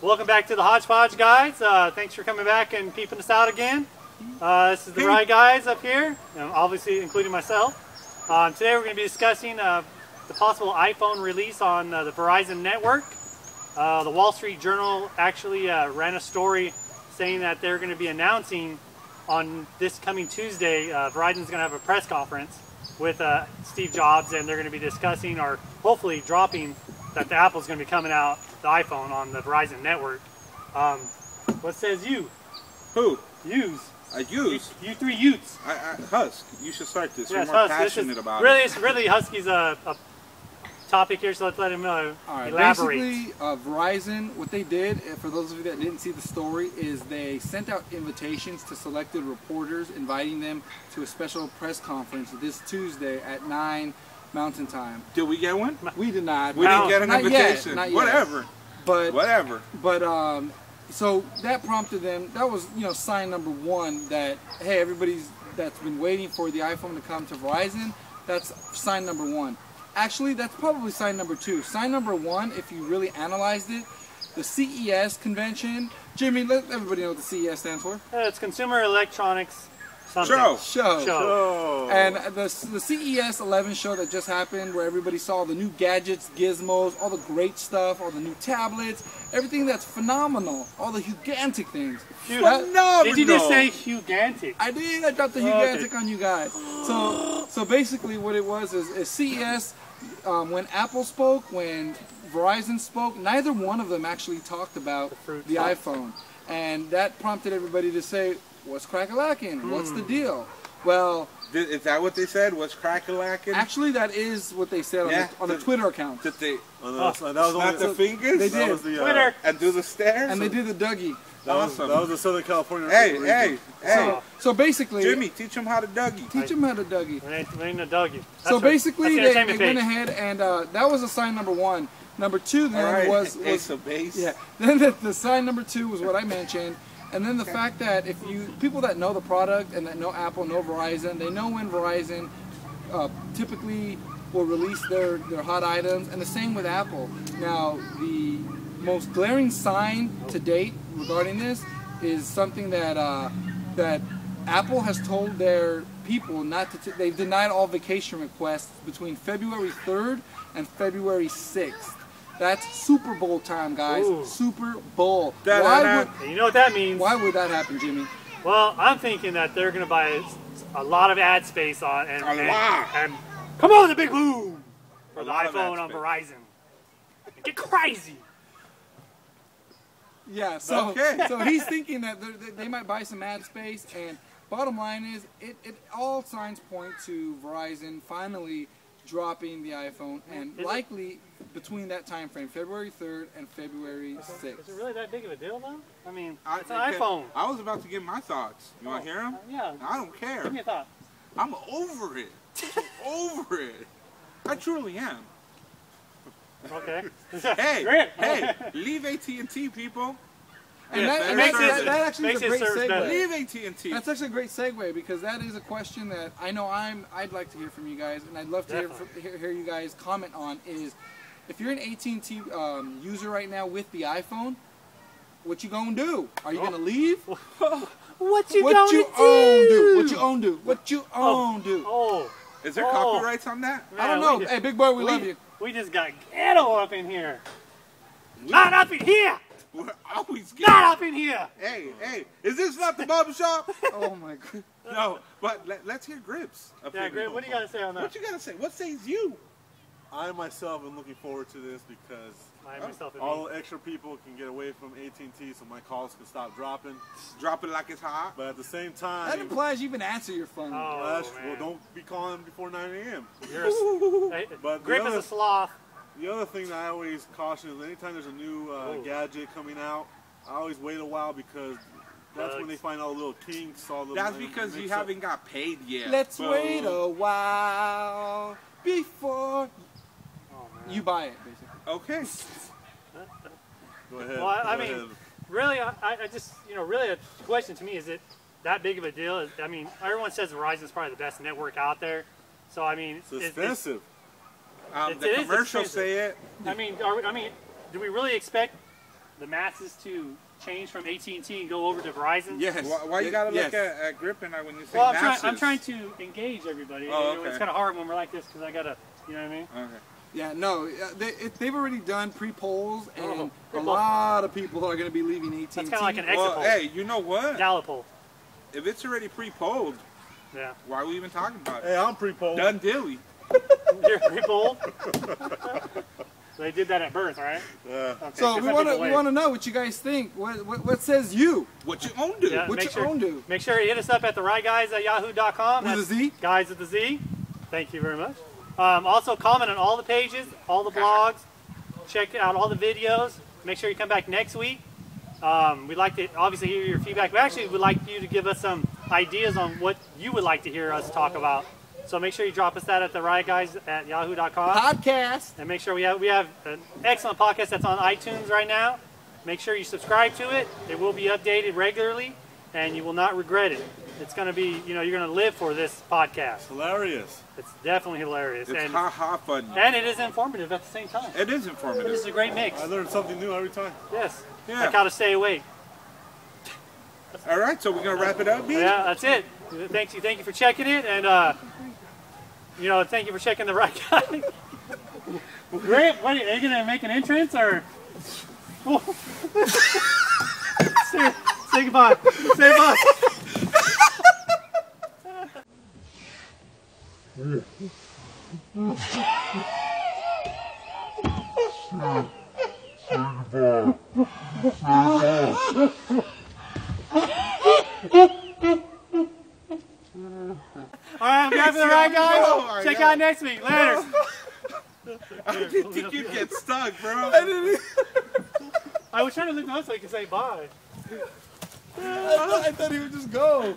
Welcome back to the Hodge Podge, guys. Thanks for coming back and peeping us out again. This is the right guys up here, obviously including myself. Today we're going to be discussing the possible iPhone release on the Verizon network. The Wall Street Journal actually ran a story saying that they're going to be announcing on this coming Tuesday, Verizon's going to have a press conference with Steve Jobs, and they're going to be discussing, or hopefully dropping, that the Apple's going to be coming out, the iPhone, on the Verizon network. What says you? Who? Yous. Use? You three Utes. Husk, you should start this. Yes, You're more Husk, passionate about really, it. It's really Husky's a topic here, so let's let him elaborate. Basically, Verizon, what they did, for those of you that didn't see the story, is they sent out invitations to selected reporters, inviting them to a special press conference this Tuesday at 9 Mountain Time. Did we get one? We did not. We didn't get an invitation. Not yet. Whatever. But whatever. But so that prompted them. That was, you know, sign number one that, hey, everybody's that's been waiting for the iPhone to come to Verizon. That's sign number one. Actually, that's probably sign number two. Sign number one, if you really analyzed it, the CES convention. Jimmy, let everybody know what the CES stands for. It's Consumer Electronics something. Show. And the CES 11 show that just happened, where everybody saw the new gadgets, gizmos, all the great stuff, all the new tablets, everything that's phenomenal, all the hugantic things. Phenomenal. Did you just say hugantic? I did. I dropped the hugantic on you guys. So basically, what it was is CES. When Apple spoke, when Verizon spoke, neither one of them actually talked about the iPhone, and that prompted everybody to say, "What's crack-a-lackin'? What's the deal?" Well, is that what they said? What's crack-a-lackin'? Actually, that is what they said on the Twitter account. Did they snap their fingers? They did. Twitter. And do the stairs? And they did the Dougie. Awesome. That was the Southern California. Hey. So basically, Jimmy, teach them how to Dougie. Teach them how to Dougie. We ain't a Dougie. So basically, they went ahead and that was a sign number one. Number two then was Ace of Base. Yeah. Then the sign number two was what I mentioned. And then the fact that if people that know the product and that know Apple, know Verizon, they know when Verizon typically will release their hot items, and the same with Apple. Now, the most glaring sign to date regarding this is something that that Apple has told their people not to. They've denied all vacation requests between February 3rd and February 6th. That's Super Bowl time, guys. Ooh. Super Bowl. You know what that means? Why would that happen, Jimmy? Well, I'm thinking that they're going to buy a lot of ad space on and come on, the big boom for the iPhone on Verizon. Get crazy. Yeah. So he's thinking that they might buy some ad space, and bottom line is, it all signs point to Verizon finally dropping the iPhone, and likely between that time frame, February 3rd and February 6th. Is it really that big of a deal, though? I mean, it's an iPhone. I was about to give my thoughts. You want to hear them? Yeah. I don't care. Give me a thought. I'm over it. Over it. I truly am. Okay. Hey, leave AT&T, people. And that actually is a great segue. Leave AT&T. That's actually a great segue, because that is a question that I know I'd like to hear from you guys, and I'd love to hear you guys comment on. Is if you're an AT&T user right now with the iPhone, what you gonna do? Are you gonna leave? What you gonna do? What you own do? What you own do? Oh. Is there copyrights on that? Man, I don't know. Hey, big boy, we love you. We just got ghetto up in here. Not up in here. We're always ghetto. Not up in here. Hey, is this not the barber shop? Oh my god. No, but let's hear Grips. Yeah, Grips, what do you got to say on that? What you got to say? What says you? I myself am looking forward to this because all extra people can get away from AT&T, so my calls can stop dropping. Drop it like it's hot. But at the same time, that implies you even answer your phone. Oh, well, don't be calling before 9 a.m. But Grip is a sloth. The other thing that I always caution is anytime there's a new gadget coming out, I always wait a while, because that's when they find all the little kinks. That's because you haven't got paid yet. Let's wait a while before you buy it, basically. Okay. Go ahead. Well, I mean, really, I just, really the question to me, is it that big of a deal? I mean, everyone says Verizon's probably the best network out there. So, I mean, it's expensive. The commercials say it. I mean, do we really expect the masses to change from AT&T and go over to Verizon? Yes. Why you gotta look Yes. at gripping when you say Well, masses? I'm trying to engage everybody. Oh, You know, it's okay. kind of hard when we're like this because I gotta, you know what I mean? Okay. Yeah, no, they've already done pre-polls, and a pre-poll. lot of people are going to be leaving AT&T. That's kind of like an exit Well, poll. hey, you know what? Gallup poll. If it's already pre-polled, Yeah. why are we even talking about Hey, it? I'm pre-polled. Done dilly. You're pre-polled? They did that at birth, right? Yeah. Okay, So 'cause we some want people to know what you guys think. What says you? What you own do? Yeah. What Make your sure- own do? Make sure you hit us up at TheWriteGuyz@yahoo.com. With a Z? Guys with the Z. Thank you very much. Also, comment on all the pages, all the blogs. Check out all the videos. Make sure you come back next week. We'd like to obviously hear your feedback. We actually would like you to give us some ideas on what you would like to hear us talk about. So make sure you drop us that at TheWriteGuyz@yahoo.com. Podcast. And make sure we have an excellent podcast that's on iTunes right now. Make sure you subscribe to it. It will be updated regularly, and you will not regret it. It's going to be, you're going to live for this podcast. Hilarious. It's definitely hilarious. It's and, ha-ha funny. and it is informative at the same time. It is This informative. is a great mix. I learn something new every time. Yes. Yeah. Like how to stay awake. All right, so we're going to wrap it up, B? Yeah, that's it. Thank you for checking it, and thank you for checking the right guy. Great. What, are you going to make an entrance or? Say goodbye. Say goodbye. All right, I'm back for the right guys. Oh my Check God. out next week. Later. I didn't think you'd get stuck, bro. I was trying to look up so I could say bye. I thought he would just go.